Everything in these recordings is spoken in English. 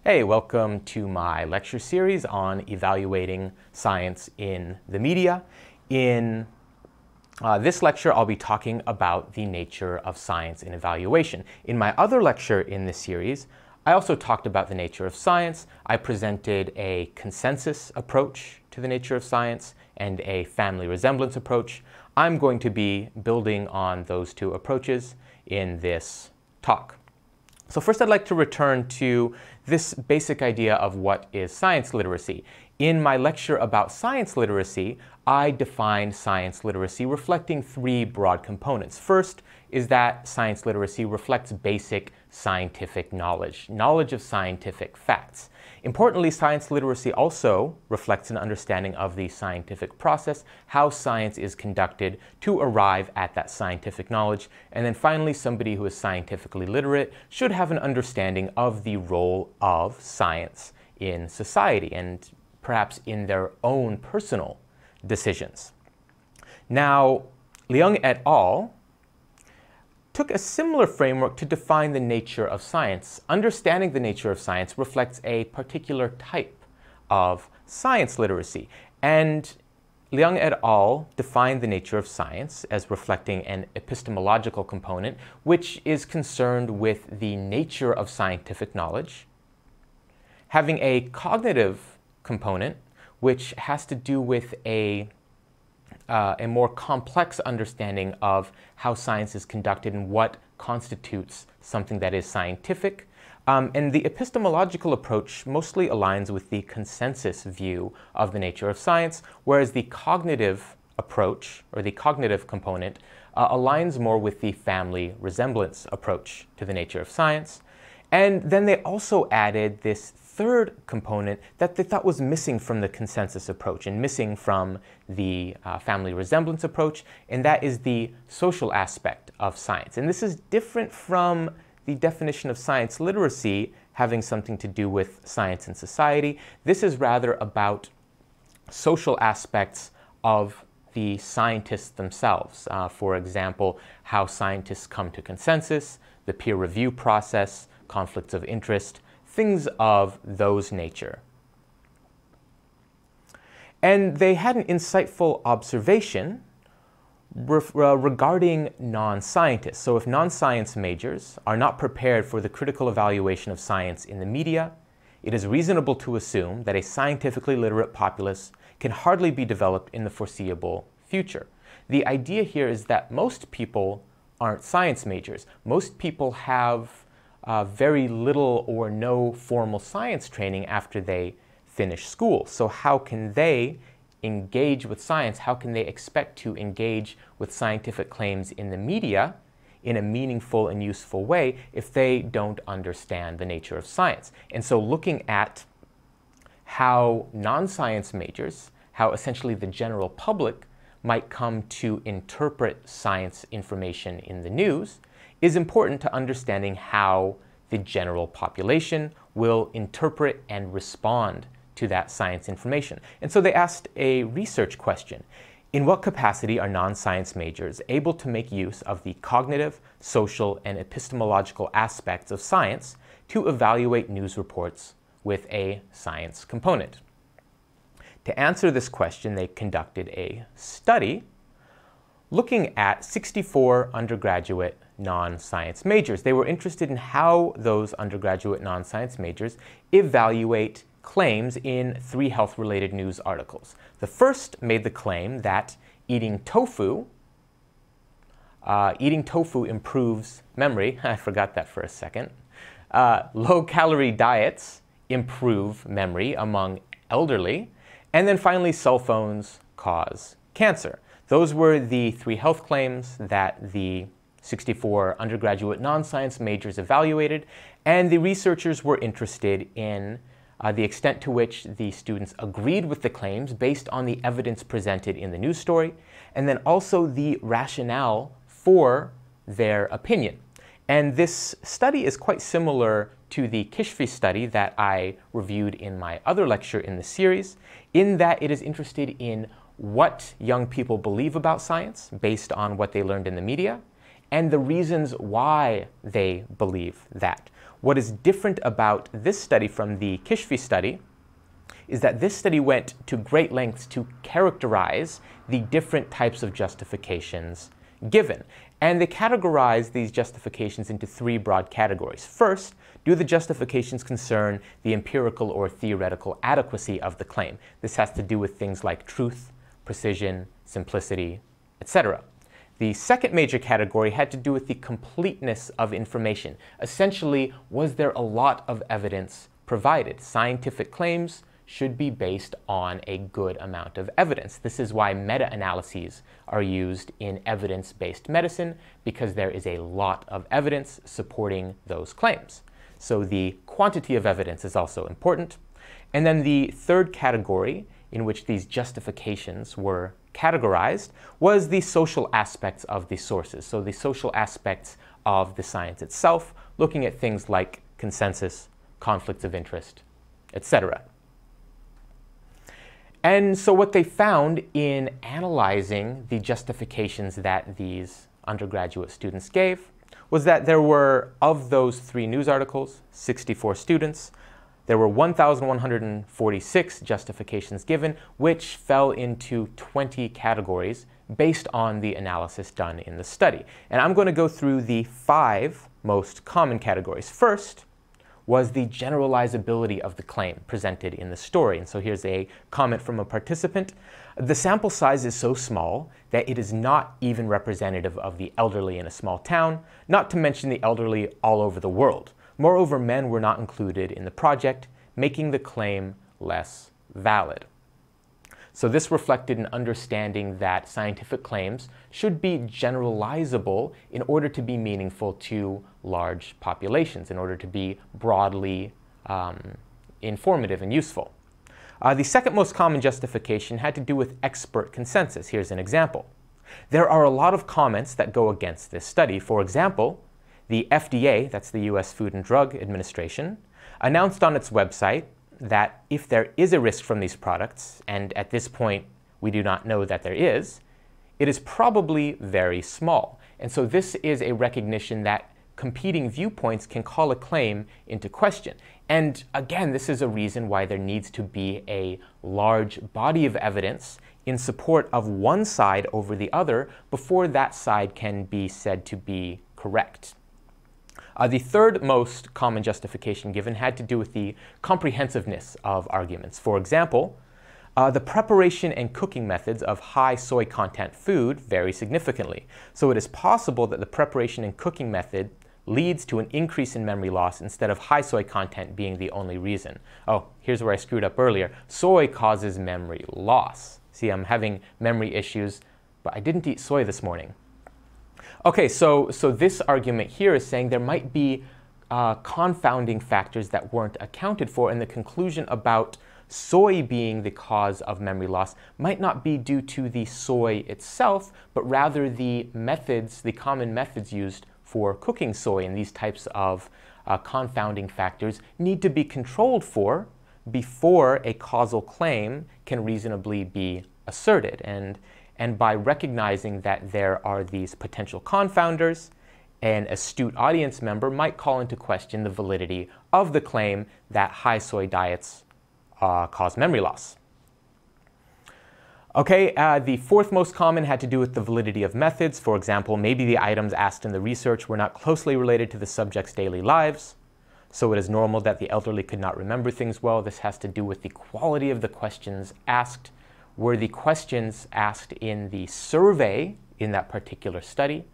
Hey, welcome to my lecture series on evaluating science in the media. In this lecture, I'll be talking about the nature of science in evaluation. In my other lecture in this series, I also talked about the nature of science. I presented a consensus approach to the nature of science and a family resemblance approach. I'm going to be building on those two approaches in this talk. So first, I'd like to return to this basic idea of what is science literacy. In my lecture about science literacy, I defined science literacy reflecting three broad components. First is that science literacy reflects basic scientific knowledge of scientific facts. Importantly, science literacy also reflects an understanding of the scientific process, how science is conducted to arrive at that scientific knowledge. And then finally, somebody who is scientifically literate should have an understanding of the role of science in society and perhaps in their own personal decisions. Now, Liang et al. Took a similar framework to define the nature of science. Understanding the nature of science reflects a particular type of science literacy. And Liang et al. Defined the nature of science as reflecting an epistemological component, which is concerned with the nature of scientific knowledge, having a cognitive component, which has to do with a more complex understanding of how science is conducted and what constitutes something that is scientific. And the epistemological approach mostly aligns with the consensus view of the nature of science, whereas the cognitive approach, or the cognitive component, aligns more with the family resemblance approach to the nature of science. And then they also added this third component that they thought was missing from the consensus approach and missing from the family resemblance approach, and that is the social aspect of science. And this is different from the definition of science literacy having something to do with science and society. This is rather about social aspects of the scientists themselves. For example, how scientists come to consensus, the peer review process, conflicts of interest, things of those nature. And they had an insightful observation regarding non-scientists. So if non-science majors are not prepared for the critical evaluation of science in the media, it is reasonable to assume that a scientifically literate populace can hardly be developed in the foreseeable future. The idea here is that most people aren't science majors. Most people have very little or no formal science training after they finish school. So how can they engage with science? How can they expect to engage with scientific claims in the media in a meaningful and useful way if they don't understand the nature of science? And so looking at how non-science majors, how essentially the general public might come to interpret science information in the news, is important to understanding how the general population will interpret and respond to that science information. And so they asked a research question. In what capacity are non-science majors able to make use of the cognitive, social, and epistemological aspects of science to evaluate news reports with a science component? To answer this question, they conducted a study looking at 64 undergraduate non-science majors. They were interested in how those undergraduate non-science majors evaluate claims in three health-related news articles. The first made the claim that eating tofu improves memory. I forgot that for a second. Low-calorie diets improve memory among elderly. And then finally, cell phones cause cancer. Those were the three health claims that the 64 undergraduate non-science majors evaluated, and the researchers were interested in the extent to which the students agreed with the claims based on the evidence presented in the news story, and then also the rationale for their opinion. And this study is quite similar to the Kishfi study that I reviewed in my other lecture in the series, in that it is interested in what young people believe about science based on what they learned in the media, and the reasons why they believe that. What is different about this study from the Kishfi study is that this study went to great lengths to characterize the different types of justifications given. And they categorize these justifications into three broad categories. First, do the justifications concern the empirical or theoretical adequacy of the claim? This has to do with things like truth, precision, simplicity, etc. The second major category had to do with the completeness of information. Essentially, was there a lot of evidence provided? Scientific claims should be based on a good amount of evidence. This is why meta-analyses are used in evidence-based medicine, because there is a lot of evidence supporting those claims. So the quantity of evidence is also important. And then the third category in which these justifications were categorized was the social aspects of the sources. So the social aspects of the science itself, looking at things like consensus, conflicts of interest, etc. And so what they found in analyzing the justifications that these undergraduate students gave was that there were, of those 3 news articles, 64 students, there were 1,146 justifications given, which fell into 20 categories based on the analysis done in the study. And I'm going to go through the 5 most common categories. First was the generalizability of the claim presented in the story. And so here's a comment from a participant. The sample size is so small that it is not even representative of the elderly in a small town, not to mention the elderly all over the world. Moreover, men were not included in the project, making the claim less valid. So this reflected an understanding that scientific claims should be generalizable in order to be meaningful to large populations, in order to be broadly informative and useful. The second most common justification had to do with expert consensus. Here's an example. There are a lot of comments that go against this study. For example, the FDA, that's the US Food and Drug Administration, announced on its website that if there is a risk from these products, and at this point we do not know that there is, it is probably very small. And so this is a recognition that competing viewpoints can call a claim into question. And again, this is a reason why there needs to be a large body of evidence in support of one side over the other before that side can be said to be correct. The third most common justification given had to do with the comprehensiveness of arguments. For example, the preparation and cooking methods of high soy content food vary significantly. So it is possible that the preparation and cooking method leads to an increase in memory loss instead of high soy content being the only reason. Oh, here's where I screwed up earlier. Soy causes memory loss. See, I'm having memory issues, but I didn't eat soy this morning. Okay, so this argument here is saying there might be confounding factors that weren't accounted for, and the conclusion about soy being the cause of memory loss might not be due to the soy itself, but rather the methods, the common methods used for cooking soy. And these types of confounding factors need to be controlled for before a causal claim can reasonably be asserted. And by recognizing that there are these potential confounders, an astute audience member might call into question the validity of the claim that high soy diets cause memory loss. Okay, the fourth most common had to do with the validity of methods. For example, maybe the items asked in the research were not closely related to the subject's daily lives, so it is normal that the elderly could not remember things well. This has to do with the quality of the questions asked. Were the questions asked in the survey in that particular study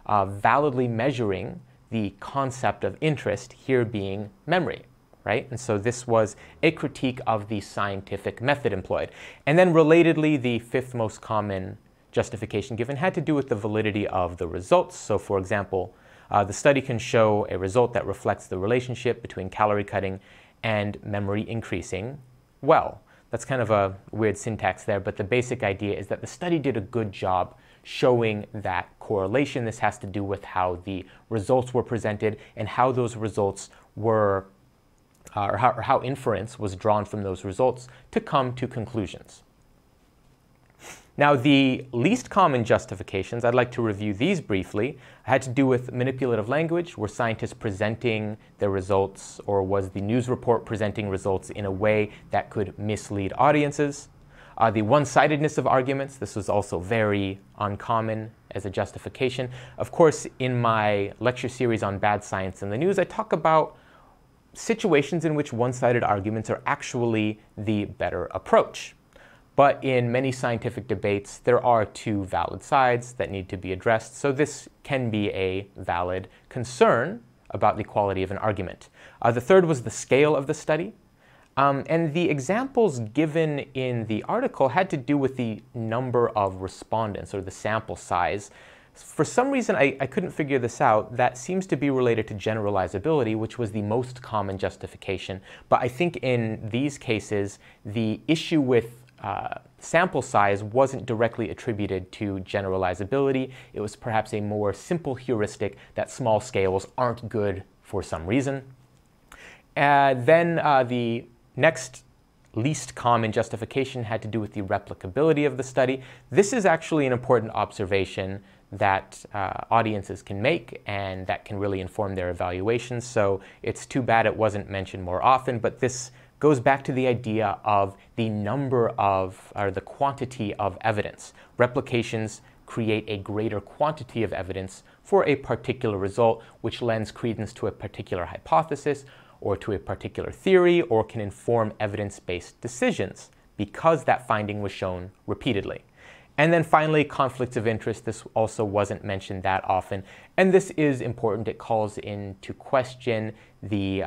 validly measuring the concept of interest, here being memory, right? And so this was a critique of the scientific method employed. And then relatedly, the fifth most common justification given had to do with the validity of the results. So for example, the study can show a result that reflects the relationship between calorie cutting and memory increasing well. That's kind of a weird syntax there, but the basic idea is that the study did a good job showing that correlation. This has to do with how the results were presented and how those results were, or how inference was drawn from those results to come to conclusions. Now, the least common justifications, I'd like to review these briefly, had to do with manipulative language. Were scientists presenting their results, or was the news report presenting results in a way that could mislead audiences? The one-sidedness of arguments, this was also very uncommon as a justification. Of course, in my lecture series on bad science in the news, I talk about situations in which one-sided arguments are actually the better approach. But in many scientific debates, there are two valid sides that need to be addressed, so this can be a valid concern about the quality of an argument. The third was the scale of the study. And the examples given in the article had to do with the number of respondents, or the sample size. For some reason, I couldn't figure this out. That seems to be related to generalizability, which was the most common justification. But I think in these cases, the issue with sample size wasn't directly attributed to generalizability. It was perhaps a more simple heuristic that small scales aren't good for some reason. Then the next least common justification had to do with the replicability of the study. This is actually an important observation that audiences can make and that can really inform their evaluations. So it's too bad it wasn't mentioned more often, but this goes back to the idea of the number of, or the quantity of evidence. Replications create a greater quantity of evidence for a particular result, which lends credence to a particular hypothesis or to a particular theory, or can inform evidence-based decisions because that finding was shown repeatedly. And then finally, conflicts of interest. This also wasn't mentioned that often, and this is important. It calls into question the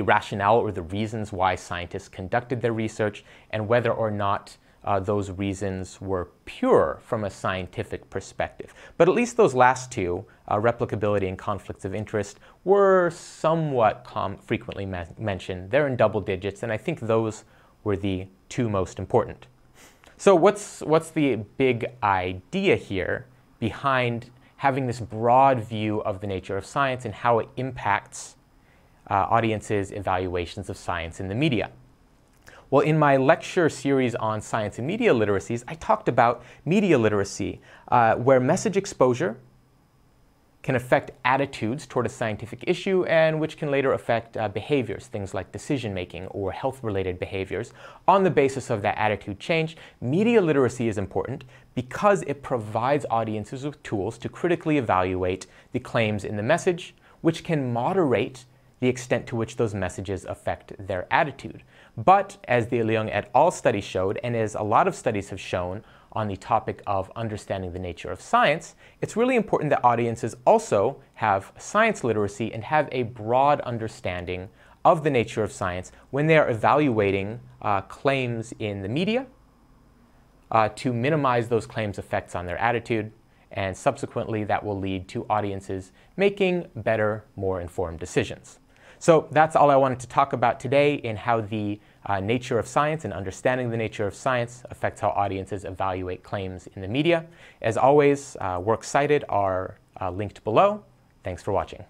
rationale or the reasons why scientists conducted their research and whether or not those reasons were pure from a scientific perspective. But at least those last two, replicability and conflicts of interest, were somewhat frequently mentioned. They're in double digits, and I think those were the two most important. So what's the big idea here behind having this broad view of the nature of science and how it impacts audiences' evaluations of science in the media? Well, in my lecture series on science and media literacies, I talked about media literacy, where message exposure can affect attitudes toward a scientific issue, and which can later affect behaviors, things like decision-making or health-related behaviors. On the basis of that attitude change, media literacy is important because it provides audiences with tools to critically evaluate the claims in the message, which can moderate the extent to which those messages affect their attitude. But as the Leung et al. Study showed, and as a lot of studies have shown on the topic of understanding the nature of science, it's really important that audiences also have science literacy and have a broad understanding of the nature of science when they are evaluating claims in the media to minimize those claims' effects on their attitude, and subsequently that will lead to audiences making better, more informed decisions. So that's all I wanted to talk about today in how the nature of science and understanding the nature of science affects how audiences evaluate claims in the media. As always, works cited are linked below. Thanks for watching.